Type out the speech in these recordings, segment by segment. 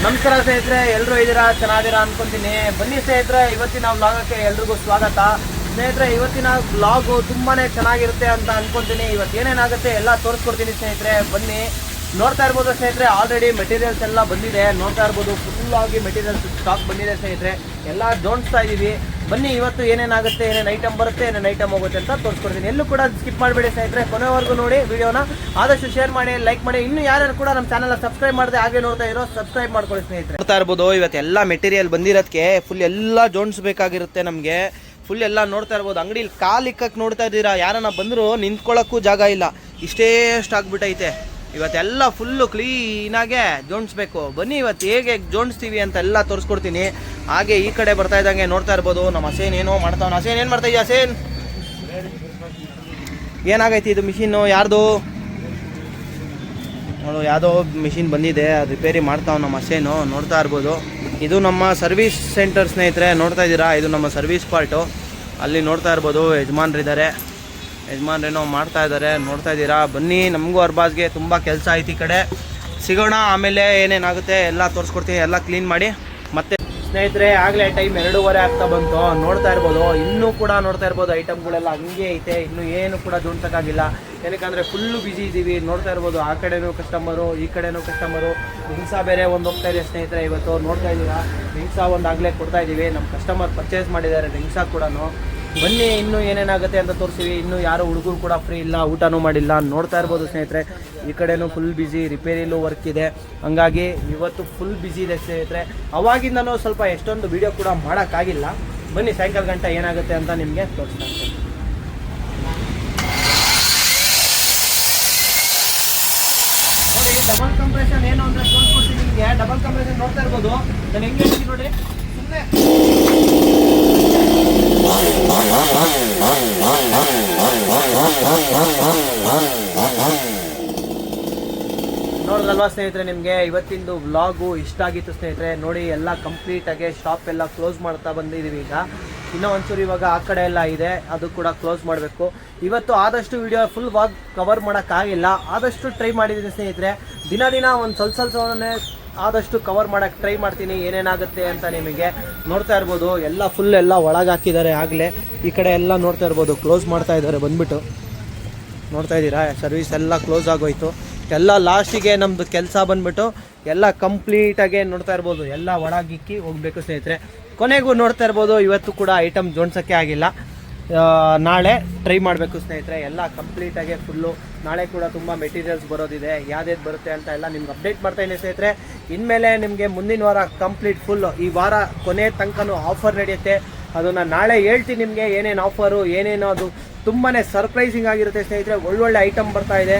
ನಮಸ್ಕಾರ ಸ್ನೇಹಿತರೆ, ಎಲ್ಲರೂ ಇದ್ದೀರಾ, ಚೆನ್ನಾಗಿದ್ದೀರಾ ಅನ್ಕೊಂತೀನಿ. ಬನ್ನಿ ಸ್ನೇಹಿತರೆ, ಇವತ್ತಿನ ವ್ಲಾಗಕ್ಕೆ ಎಲ್ರಿಗೂ ಸ್ವಾಗತ. ಸ್ನೇಹಿತರೆ, ಇವತ್ತಿನ ವ್ಲಾಗು ತುಂಬಾ ಚೆನ್ನಾಗಿರುತ್ತೆ ಅಂತ ಅನ್ಕೊಂತೀನಿ. ಇವತ್ತು ಏನೇನಾಗುತ್ತೆ ಎಲ್ಲ ತೋರಿಸ್ಕೊಡ್ತೀನಿ ಸ್ನೇಹಿತರೆ. ಬನ್ನಿ, ನೋಡ್ತಾ ಇರ್ಬೋದು ಸ್ನೇಹಿತರೆ. ಆಲ್ರೆಡಿ ಮೆಟೀರಿಯಲ್ಸ್ ಎಲ್ಲ ಬಂದಿದೆ, ನೋಡ್ತಾ ಇರ್ಬೋದು. ಫುಲ್ ಆಗಿ ಮೆಟೀರಿಯಲ್ಸ್ ಸ್ಟಾಕ್ ಬಂದಿದೆ ಸ್ನೇಹಿತರೆ. ಎಲ್ಲ ಜೋಡಿಸ್ತಾ ಇದ್ದೀವಿ. ಬನ್ನಿ, ಇವತ್ತು ಏನೇನಾಗುತ್ತೆ, ಏನೇನು ಐಟಮ್ ಬರುತ್ತೆ, ಏನೇನು ಐಟಮ್ ಹೋಗುತ್ತೆ ಅಂತ ತೋರಿಸ್ಕೊಡ್ತೀನಿ. ಎಲ್ಲೂ ಕೂಡ ಸ್ಕಿಪ್ ಮಾಡಬೇಡಿ ಸ್ನೇಹಿತರೆ, ಕೊನೆವರೆಗೂ ನೋಡಿ ವಿಡಿಯೋನ. ಆದಷ್ಟು ಶೇರ್ ಮಾಡಿ, ಲೈಕ್ ಮಾಡಿ. ಇನ್ನು ಯಾರು ಕೂಡ ನಮ್ಮ ಚಾನಲ್ ಸಬ್ಸ್ಕ್ರೈಬ್ ಮಾಡಿದೆ ಹಾಗೆ ನೋಡ್ತಾ ಇರೋ ಸಬ್ಸ್ಕ್ರೈಬ್ ಮಾಡ್ಕೊಳ್ಳಿ ಸ್ನೇಹಿತರೆ. ನೋಡ್ತಾ ಇರ್ಬೋದು, ಇವತ್ತೆಲ್ಲ ಮೆಟೀರಿಯಲ್ ಬಂದಿರೋದಕ್ಕೆ ಫುಲ್ ಎಲ್ಲ ಜೋಡಿಸ್ಬೇಕಾಗಿರುತ್ತೆ ನಮಗೆ. ಫುಲ್ ಎಲ್ಲ ನೋಡ್ತಾ ಇರ್ಬೋದು. ಅಂಗಡಿಲಿ ಕಾಲಿಕ್ಕಕ್ಕೆ ನೋಡ್ತಾ ಇದ್ದೀರಾ, ಯಾರನ್ನ ಬಂದರೂ ನಿಂತ್ಕೊಳ್ಳೋಕ್ಕೂ ಜಾಗ ಇಲ್ಲ, ಇಷ್ಟೇ ಆಗ್ಬಿಟ್ಟೈತೆ. ಇವತ್ತೆಲ್ಲ ಫುಲ್ಲು ಕ್ಲೀನಾಗೆ ಜೋಡಿಸ್ಬೇಕು. ಬನ್ನಿ, ಇವತ್ತು ಹೇಗೆ ಜೋಡಿಸ್ತೀವಿ ಅಂತ ಎಲ್ಲ ತೋರಿಸ್ಕೊಡ್ತೀನಿ. ಹಾಗೆ ಈ ಕಡೆ ಬರ್ತಾ ಇದ್ದಂಗೆ ನೋಡ್ತಾ ಇರ್ಬೋದು, ನಮ್ಮ ಹಸೇನ್ ಏನೋ ಮಾಡ್ತಾವನ. ಹಸೇನ್ ಏನು ಮಾಡ್ತಾ ಇದೆಯಾ ಹಸೇನ್? ಏನಾಗೈತಿ ಇದು ಮಿಷಿನ್ನು? ಯಾರ್ದು ನೋಡು, ಯಾವುದೋ ಮಿಷಿನ್ ಬಂದಿದೆ, ಅದು ರಿಪೇರಿ ಮಾಡ್ತಾವ ನಮ್ಮ ಹಸೇನು. ನೋಡ್ತಾ ಇರ್ಬೋದು, ಇದು ನಮ್ಮ ಸರ್ವಿಸ್ ಸೆಂಟರ್ ಸ್ನೇಹಿತರೆ. ನೋಡ್ತಾ ಇದ್ದೀರಾ, ಇದು ನಮ್ಮ ಸರ್ವಿಸ್ ಪಾರ್ಟು. ಅಲ್ಲಿ ನೋಡ್ತಾ ಇರ್ಬೋದು, ಯಜಮಾನ್ರಿದ್ದಾರೆ, ಯಜಮಾನ್ರೇನೋ ಮಾಡ್ತಾ ಇದ್ದಾರೆ, ನೋಡ್ತಾ ಇದ್ದೀರಾ. ಬನ್ನಿ, ನಮಗೂ ಅರ್ಬಾಜ್ಗೆ ತುಂಬ ಕೆಲಸ ಐತಿ. ಈ ಕಡೆ ಸಿಗೋಣ, ಆಮೇಲೆ ಏನೇನಾಗುತ್ತೆ ಎಲ್ಲ ತೋರಿಸ್ಕೊಡ್ತೀನಿ. ಎಲ್ಲ ಕ್ಲೀನ್ ಮಾಡಿ ಮತ್ತೆ ಸ್ನೇಹಿತರೆ. ಆಗಲೇ ಟೈಮ್ 2:15 ಆಗ್ತಾ ಬಂತು. ನೋಡ್ತಾ ಇರ್ಬೋದು, ಇನ್ನೂ ಕೂಡ ನೋಡ್ತಾ ಇರ್ಬೋದು, ಐಟಮ್ಗಳೆಲ್ಲ ಹಂಗೆ ಐತೆ. ಇನ್ನೂ ಏನು ಕೂಡ ಜೋಡಿಸೋಕ್ಕಾಗಿಲ್ಲ, ಏನಕ್ಕಂದರೆ ಫುಲ್ಲು ಬ್ಯುಸಿ ಇದ್ದೀವಿ. ನೋಡ್ತಾ ಇರ್ಬೋದು, ಆ ಕಡೆನೂ ಕಸ್ಟಮರು, ಈ ಕಡೆನೂ ಕಸ್ಟಮರು. ಹಿಂಸಾ ಬೇರೆ ಒಂದು ಹೋಗ್ತಾ ಇದೆ ಸ್ನೇಹಿತರೆ. ಇವತ್ತು ನೋಡ್ತಾ ಇದ್ದೀರಾ, ಹಿಂಸಾ ಒಂದು ಆಗಲೇ ಕೊಡ್ತಾ ಇದ್ದೀವಿ. ನಮ್ಮ ಕಸ್ಟಮರ್ ಪರ್ಚೇಸ್ ಮಾಡಿದ್ದಾರೆ ಹಿಂಸಾ ಕೂಡ. ಬನ್ನಿ, ಇನ್ನೂ ಏನೇನಾಗುತ್ತೆ ಅಂತ ತೋರಿಸ್ತೀವಿ. ಇನ್ನೂ ಯಾರು ಹುಡುಗರು ಕೂಡ ಫ್ರೀ ಇಲ್ಲ, ಊಟನೂ ಮಾಡಿಲ್ಲ. ನೋಡ್ತಾ ಇರ್ಬೋದು ಸ್ನೇಹಿತರೆ, ಈ ಕಡೆನೂ ಫುಲ್ ಬ್ಯುಸಿ, ರಿಪೇರಿಲೂ ವರ್ಕ್ ಇದೆ. ಹಂಗಾಗಿ ಇವತ್ತು ಫುಲ್ ಬ್ಯುಸಿ ಇದೆ ಸ್ನೇಹಿತರೆ. ಅವಾಗಿಂದನೂ ಸ್ವಲ್ಪ ಎಷ್ಟೊಂದು ವಿಡಿಯೋ ಕೂಡ ಮಾಡೋಕ್ಕಾಗಿಲ್ಲ. ಬನ್ನಿ, ಸಾಯಂಕಾಲ ಗಂಟೆ ಏನಾಗುತ್ತೆ ಅಂತ ನಿಮಗೆ ತೋರಿಸ್ತಾ ಇರ್ತೀನಿ. ನೋಡಿ, ಡಬಲ್ ಕಂಪ್ರೆಷನ್ ಏನು ಅಂದರೆ ತೋರಿಸ್ಕೊಡ್ತೀನಿ ನಿಮಗೆ. ಡಬಲ್ ಕಂಪ್ರೆಷನ್ ನೋಡ್ತಾ ಇರ್ಬೋದು, ನಾನು ಹೆಂಗೆ ಹೇಳ್ತೀನಿ ನೋಡಿ. ಸುಮ್ಮನೆ ನೋಡಿದ್ರಲ್ವಾ ಸ್ನೇಹಿತರೆ, ನಿಮಗೆ ಇವತ್ತಿಂದು ವ್ಲಾಗು ಇಷ್ಟ ಆಗಿತ್ತು ಸ್ನೇಹಿತರೆ. ನೋಡಿ, ಎಲ್ಲ ಕಂಪ್ಲೀಟಾಗಿ ಶಾಪ್ ಎಲ್ಲ ಕ್ಲೋಸ್ ಮಾಡ್ತಾ ಬಂದಿದ್ದೀವಿ. ಈಗ ಇನ್ನೂ ಒಂಚೂರು ಇವಾಗ ಆ ಕಡೆ ಎಲ್ಲ ಇದೆ, ಅದು ಕೂಡ ಕ್ಲೋಸ್ ಮಾಡಬೇಕು. ಇವತ್ತು ಆದಷ್ಟು ವಿಡಿಯೋ ಫುಲ್ ವಾಗ್ ಕವರ್ ಮಾಡೋಕ್ಕಾಗಿಲ್ಲ, ಆದಷ್ಟು ಟ್ರೈ ಮಾಡಿದ್ದೀನಿ ಸ್ನೇಹಿತರೆ. ದಿನ ಒಂದು ಸ್ವಲ್ಪನೇ ಆದಷ್ಟು ಕವರ್ ಮಾಡೋಕ್ಕೆ ಟ್ರೈ ಮಾಡ್ತೀನಿ, ಏನೇನಾಗುತ್ತೆ ಅಂತ ನಿಮಗೆ. ನೋಡ್ತಾ ಇರ್ಬೋದು, ಎಲ್ಲ ಫುಲ್ ಎಲ್ಲ ಒಳಗೆ ಹಾಕಿದ್ದಾರೆ. ಆಗಲೇ ಈ ಕಡೆ ಎಲ್ಲ ನೋಡ್ತಾ ಇರ್ಬೋದು, ಕ್ಲೋಸ್ ಮಾಡ್ತಾ ಇದ್ದಾರೆ ಬಂದುಬಿಟ್ಟು. ನೋಡ್ತಾ ಇದ್ದೀರಾ, ಸರ್ವಿಸ್ ಎಲ್ಲ ಕ್ಲೋಸ್ ಆಗೋಯ್ತು. ಎಲ್ಲ ಲಾಸ್ಟಿಗೆ ನಮ್ಮದು ಕೆಲಸ ಬಂದುಬಿಟ್ಟು ಎಲ್ಲ ಕಂಪ್ಲೀಟಾಗೆ ನೋಡ್ತಾ ಇರ್ಬೋದು, ಎಲ್ಲ ಒಳಗಿಕ್ಕಿ ಹೋಗಬೇಕು ಸ್ನೇಹಿತರೆ. ಕೊನೆಗೂ ನೋಡ್ತಾ ಇರ್ಬೋದು, ಇವತ್ತು ಕೂಡ ಐಟಮ್ ಜೋಡಿಸೋಕ್ಕೆ ಆಗಿಲ್ಲ. ನಾಳೆ ಟ್ರೈ ಮಾಡಬೇಕು ಸ್ನೇಹಿತರೆ. ಎಲ್ಲ ಕಂಪ್ಲೀಟಾಗೆ ಫುಲ್ಲು. ನಾಳೆ ಕೂಡ ತುಂಬ ಮೆಟೀರಿಯಲ್ಸ್ ಬರೋದಿದೆ, ಯಾವ್ದು ಬರುತ್ತೆ ಅಂತ ಎಲ್ಲ ನಿಮ್ಗೆ ಅಪ್ಡೇಟ್ ಮಾಡ್ತಾಯಿದ್ದೀನಿ ಸ್ನೇಹಿತರೆ. ಇನ್ಮೇಲೆ ನಿಮಗೆ ಮುಂದಿನ ವಾರ ಕಂಪ್ಲೀಟ್ ಫುಲ್ಲು, ಈ ವಾರ ಕೊನೆ ತನಕನೂ ಆಫರ್ ನಡೆಯುತ್ತೆ. ಅದನ್ನು ನಾಳೆ ಹೇಳ್ತೀನಿ ನಿಮಗೆ, ಏನೇನು ಆಫರು, ಏನೇನೋ. ಅದು ತುಂಬಾ ಸರ್ಪ್ರೈಸಿಂಗ್ ಆಗಿರುತ್ತೆ ಸ್ನೇಹಿತರೆ. ಒಳ್ಳೊಳ್ಳೆ ಐಟಮ್ ಬರ್ತಾ ಇದೆ,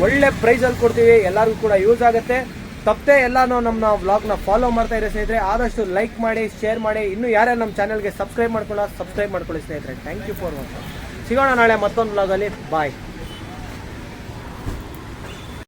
ಒಳ್ಳೆ ಪ್ರೈಸಲ್ಲಿ ಕೊಡ್ತೀವಿ. ಎಲ್ಲರಿಗೂ ಕೂಡ ಯೂಸ್ ಆಗುತ್ತೆ. ತಪ್ಪದೆ ಎಲ್ಲನೂ ನಮ್ಮ ವ್ಲಾಗ್ನ ಫಾಲೋ ಮಾಡ್ತಾ ಇರಿ ಸ್ನೇಹಿತರೆ. ಆದಷ್ಟು ಲೈಕ್ ಮಾಡಿ, ಶೇರ್ ಮಾಡಿ. ಇನ್ನೂ ಯಾರ್ಯಾರು ನಮ್ಮ ಚಾನಲ್ಗೆ ಸಬ್ಸ್ಕ್ರೈಬ್ ಮಾಡ್ಕೊಳ್ಳಿ ಸ್ನೇಹಿತರೆ. Thank you for watching. ಸಿಗೋಣ ನಾಳೆ ಮತ್ತೊಂದು ವ್ಲಾಗಲ್ಲಿ. ಬಾಯ್.